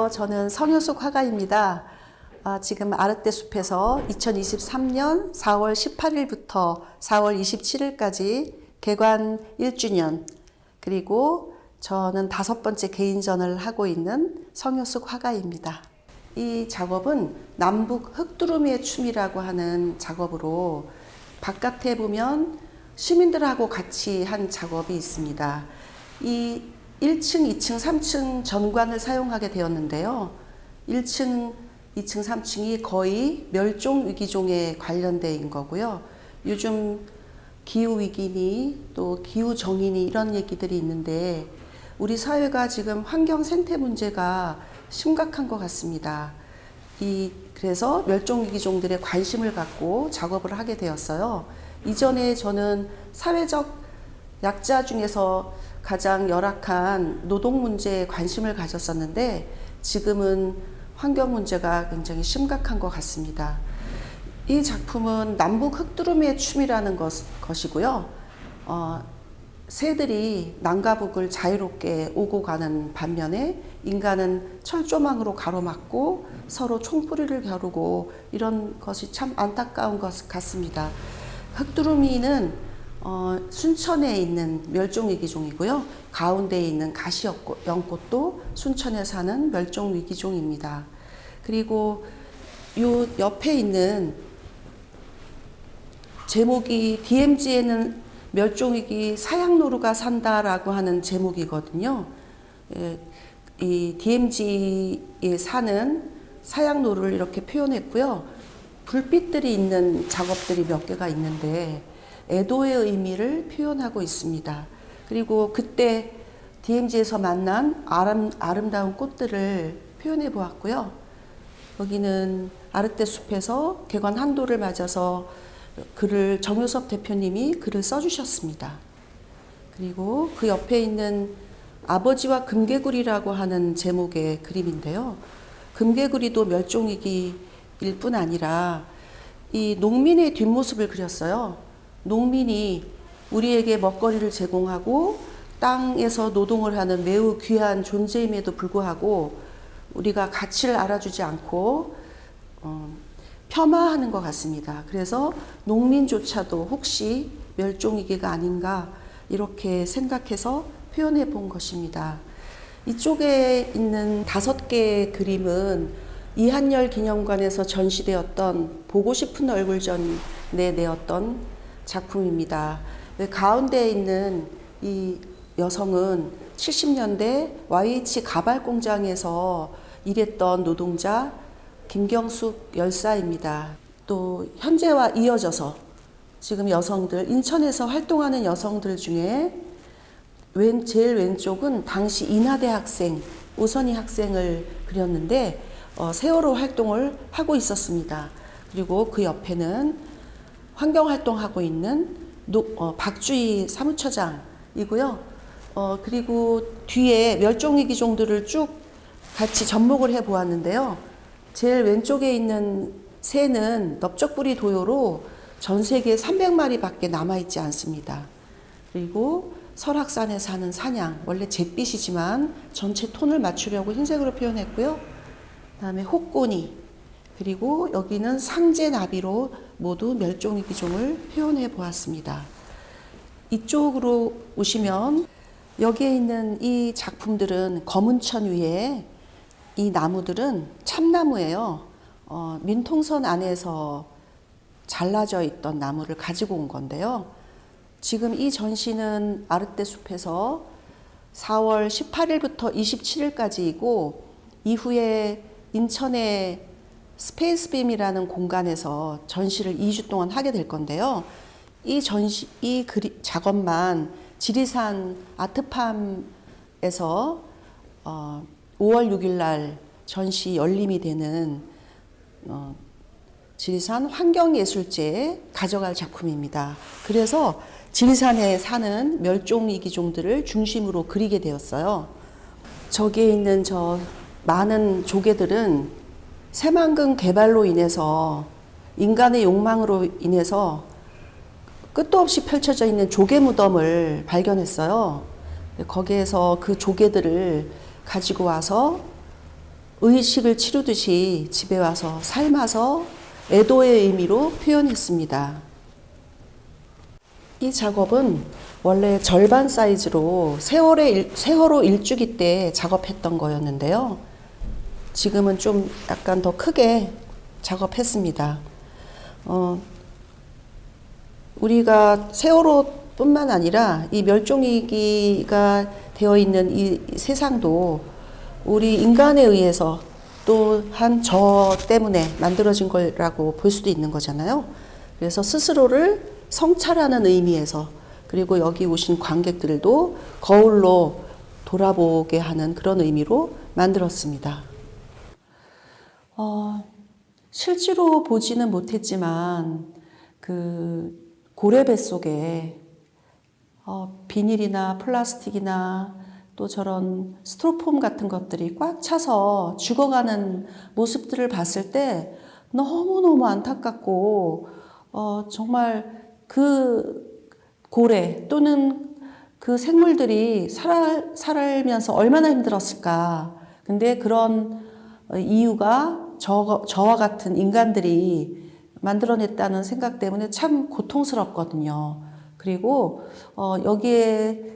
안녕하세요. 저는 성효숙 화가입니다. 지금 아르떼 숲에서 2023년 4월 18일부터 4월 27일까지 개관 1주년, 그리고 저는 5번째 개인전을 하고 있는 성효숙 화가입니다. 이 작업은 남북 흑두루미의 춤이라고 하는 작업으로 바깥에 보면 시민들하고 같이 한 작업이 있습니다. 이 1층, 2층, 3층 전관을 사용하게 되었는데요. 1층, 2층, 3층이 거의 멸종 위기종에 관련된 거고요. 요즘 기후위기니 또 기후정의니 이런 얘기들이 있는데 우리 사회가 지금 환경 생태 문제가 심각한 것 같습니다. 그래서 멸종위기종들에 관심을 갖고 작업을 하게 되었어요. 이전에 저는 사회적 약자 중에서 가장 열악한 노동 문제에 관심을 가졌었는데 지금은 환경 문제가 굉장히 심각한 것 같습니다. 이 작품은 남북 흑두루미의 춤이라는 것이고요. 새들이 남과 북을 자유롭게 오고 가는 반면에 인간은 철조망으로 가로막고 서로 총뿌리를 겨루고 이런 것이 참 안타까운 것 같습니다. 흑두루미는 순천에 있는 멸종위기종이고요. 가운데에 있는 가시연꽃도 순천에 사는 멸종위기종입니다. 그리고 요 옆에 있는 제목이 DMZ에는 멸종위기 사양노루가 산다라고 하는 제목이거든요. 이 DMZ에 사는 사양노루를 이렇게 표현했고요. 불빛들이 있는 작업들이 몇 개가 있는데 애도의 의미를 표현하고 있습니다. 그리고 그때 DMZ에서 만난 아름다운 꽃들을 표현해 보았고요. 여기는 아르떼 숲에서 개관 한도를 맞아서 정효섭 대표님이 글을 써주셨습니다. 그리고 그 옆에 있는 아버지와 금개구리라고 하는 제목의 그림인데요. 금개구리도 멸종위기일 뿐 아니라 이 농민의 뒷모습을 그렸어요. 농민이 우리에게 먹거리를 제공하고 땅에서 노동을 하는 매우 귀한 존재임에도 불구하고 우리가 가치를 알아주지 않고 폄하하는 것 같습니다. 그래서 농민조차도 혹시 멸종위기가 아닌가 이렇게 생각해서 표현해 본 것입니다. 이쪽에 있는 5개의 그림은 이한열 기념관에서 전시되었던 보고 싶은 얼굴전에 내었던 작품입니다. 가운데에 있는 이 여성은 70년대 YH 가발 공장에서 일했던 노동자 김경숙 열사입니다. 또 현재와 이어져서 지금 여성들, 인천에서 활동하는 여성들 중에 제일 왼쪽은 당시 인하대 학생, 오선희 학생을 그렸는데 세월호 활동을 하고 있었습니다. 그리고 그 옆에는 환경활동하고 있는 박주희 사무처장이고요. 그리고 뒤에 멸종위기종들을 쭉 같이 접목을 해 보았는데요. 제일 왼쪽에 있는 새는 넓적부리 도요로 전 세계에 300마리밖에 남아있지 않습니다. 그리고 설악산에 사는 사냥, 원래 잿빛이지만 전체 톤을 맞추려고 흰색으로 표현했고요. 그다음에 혹고니, 그리고 여기는 상제나비로 모두 멸종위기종을 표현해 보았습니다. 이쪽으로 오시면 여기에 있는 이 작품들은 검은천 위에 이 나무들은 참나무예요. 민통선 안에서 잘라져 있던 나무를 가지고 온 건데요. 지금 이 전시는 아르떼 숲에서 4월 18일부터 27일까지이고 이후에 인천의 스페이스빔이라는 공간에서 전시를 2주 동안 하게 될 건데요. 이 작업만 지리산 아트팜에서 5월 6일 날 전시 열림이 되는 지리산 환경예술제에 가져갈 작품입니다. 그래서 지리산에 사는 멸종위기종들을 중심으로 그리게 되었어요. 저기에 있는 저 많은 조개들은 새만금 개발로 인해서 인간의 욕망으로 인해서 끝도 없이 펼쳐져 있는 조개 무덤을 발견했어요. 거기에서 그 조개들을 가지고 와서 의식을 치르듯이 집에 와서 삶아서 애도의 의미로 표현했습니다. 이 작업은 원래 절반 사이즈로 세월호 일주기 때 작업했던 거였는데요. 지금은 좀 약간 더 크게 작업했습니다. 우리가 세월호뿐만 아니라 이 멸종위기가 되어 있는 이 세상도 우리 인간에 의해서 또한 저 때문에 만들어진 거라고 볼 수도 있는 거잖아요. 그래서 스스로를 성찰하는 의미에서, 그리고 여기 오신 관객들도 거울로 돌아보게 하는 그런 의미로 만들었습니다. 실제로 보지는 못했지만 그 고래 뱃속에 비닐이나 플라스틱이나 또 저런 스티로폼 같은 것들이 꽉 차서 죽어가는 모습들을 봤을 때 너무너무 안타깝고 정말 그 고래 또는 그 생물들이 살면서 얼마나 힘들었을까. 근데 그런 이유가 저와 같은 인간들이 만들어냈다는 생각 때문에 참 고통스럽거든요. 그리고 여기에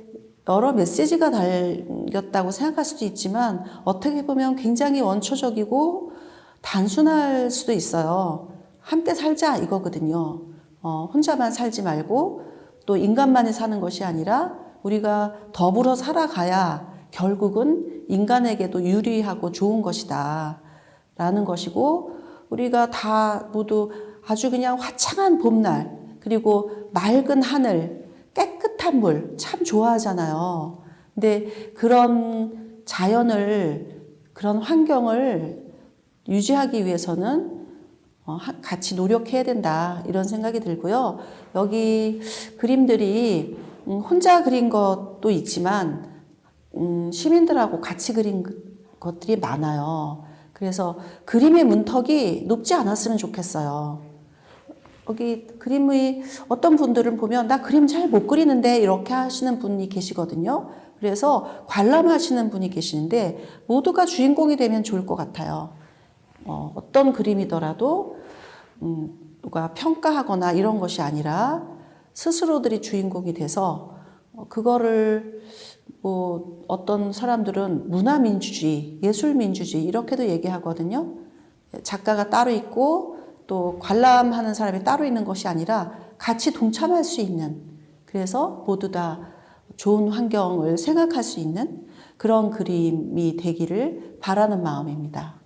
여러 메시지가 달렸다고 생각할 수도 있지만 어떻게 보면 굉장히 원초적이고 단순할 수도 있어요. 함께 살자 이거거든요. 혼자만 살지 말고 또 인간만이 사는 것이 아니라 우리가 더불어 살아가야 결국은 인간에게도 유리하고 좋은 것이다 라는 것이고, 우리가 다 모두 아주 그냥 화창한 봄날, 그리고 맑은 하늘, 깨끗한 물 참 좋아하잖아요. 근데 그런 자연을, 그런 환경을 유지하기 위해서는 같이 노력해야 된다 이런 생각이 들고요. 여기 그림들이 혼자 그린 것도 있지만 시민들하고 같이 그린 것들이 많아요. 그래서 그림의 문턱이 높지 않았으면 좋겠어요. 여기 그림의 어떤 분들은 보면 나 그림 잘 못 그리는데 이렇게 하시는 분이 계시거든요. 그래서 관람하시는 분이 계시는데 모두가 주인공이 되면 좋을 것 같아요. 어떤 그림이더라도 누가 평가하거나 이런 것이 아니라 스스로들이 주인공이 돼서 그거를 뭐 어떤 사람들은 문화민주주의, 예술민주주의 이렇게도 얘기하거든요. 작가가 따로 있고 또 관람하는 사람이 따로 있는 것이 아니라 같이 동참할 수 있는, 그래서 모두 다 좋은 환경을 생각할 수 있는 그런 그림이 되기를 바라는 마음입니다.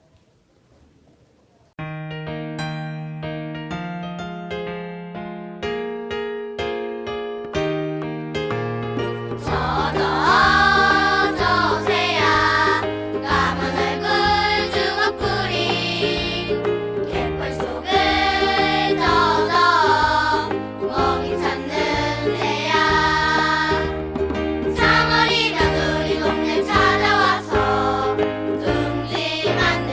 찾아와서 둥지 만들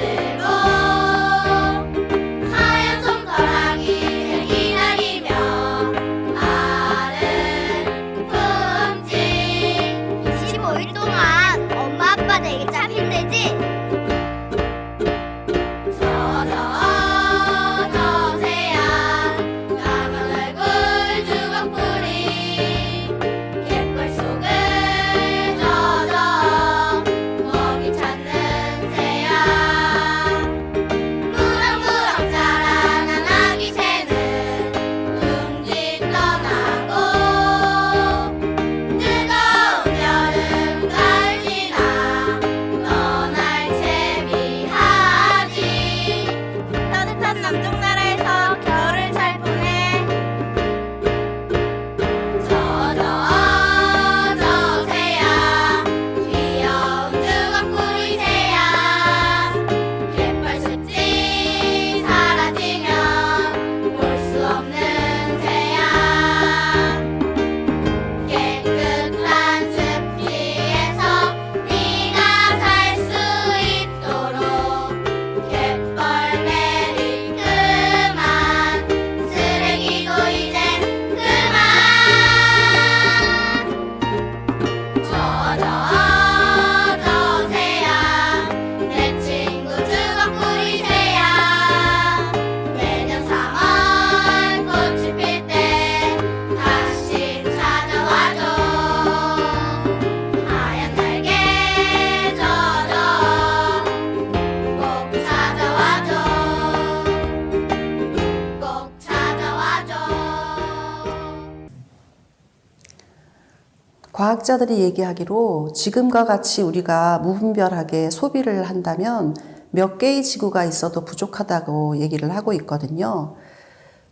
과학자들이 얘기하기로 지금과 같이 우리가 무분별하게 소비를 한다면 몇 개의 지구가 있어도 부족하다고 얘기를 하고 있거든요.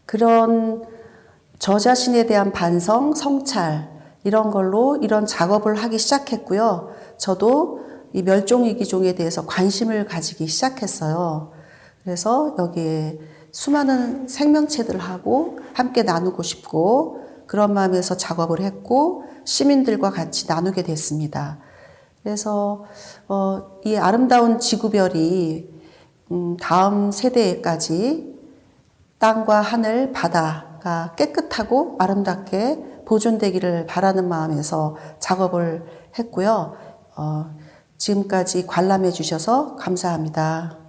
그런 저 자신에 대한 반성, 성찰 이런 걸로 이런 작업을 하기 시작했고요. 저도 이 멸종위기종에 대해서 관심을 가지기 시작했어요. 그래서 여기에 수많은 생명체들하고 함께 나누고 싶고 그런 마음에서 작업을 했고 시민들과 같이 나누게 됐습니다. 그래서 이 아름다운 지구별이 다음 세대까지 땅과 하늘, 바다가 깨끗하고 아름답게 보존되기를 바라는 마음에서 작업을 했고요. 지금까지 관람해 주셔서 감사합니다.